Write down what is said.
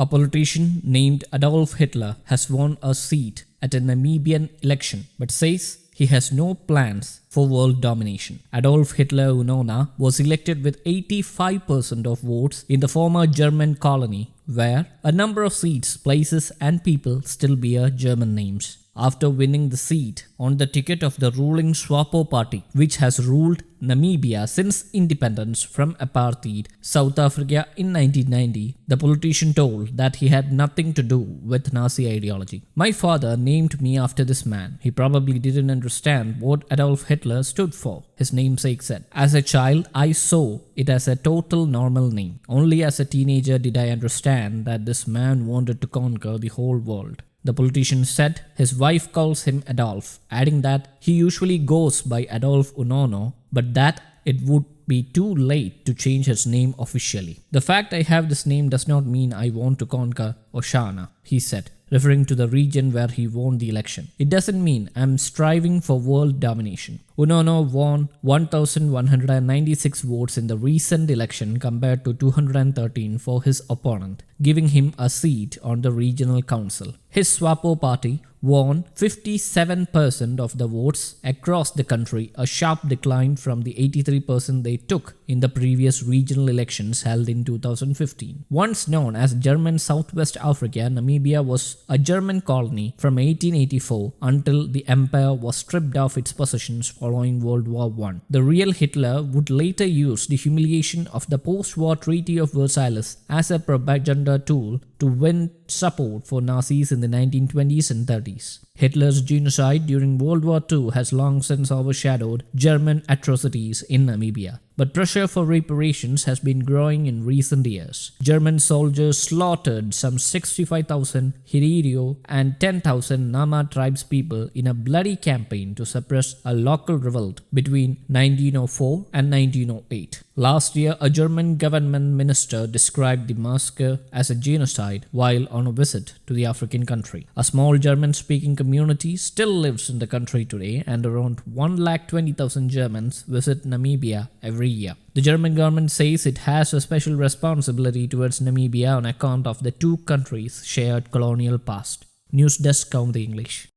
A politician named Adolf Hitler has won a seat at a Namibian election but says he has no plans for world domination. Adolf Hitler Unona was elected with 85% of votes in the former German colony, where a number of seats, places, and people still bear German names. After winning the seat on the ticket of the ruling SWAPO party, which has ruled Namibia since independence from apartheid South Africa in 1990, the politician told that he had nothing to do with Nazi ideology. "My father named me after this man. He probably didn't understand what Adolf Hitler stood for," his namesake said. "As a child, I saw it as a total normal name. Only as a teenager did I understand that this man wanted to conquer the whole world." The politician said his wife calls him Adolf, adding that he usually goes by Adolf Unono, but that it would be too late to change his name officially. "The fact I have this name does not mean I want to conquer Oshana," he said, referring to the region where he won the election. "It doesn't mean I'm striving for world domination." Unono won 1,196 votes in the recent election compared to 213 for his opponent, giving him a seat on the regional council. His SWAPO party won 57% of the votes across the country, a sharp decline from the 83% they took in the previous regional elections held in 2015. Once known as German Southwest Africa, Namibia was a German colony from 1884 until the empire was stripped of its possessions following World War I. The real Hitler would later use the humiliation of the post-war Treaty of Versailles as a propaganda tool to win support for Nazis in the 1920s and 30s. Hitler's genocide during World War II has long since overshadowed German atrocities in Namibia, but pressure for reparations has been growing in recent years. German soldiers slaughtered some 65,000 Herero and 10,000 Nama tribespeople in a bloody campaign to suppress a local revolt between 1904 and 1908. Last year, a German government minister described the massacre as a genocide while on a visit to the African country. A small German-speaking community still lives in the country today, and around 120,000 Germans visit Namibia every year. The German government says it has a special responsibility towards Namibia on account of the two countries' shared colonial past. News Desk, Kaunti English.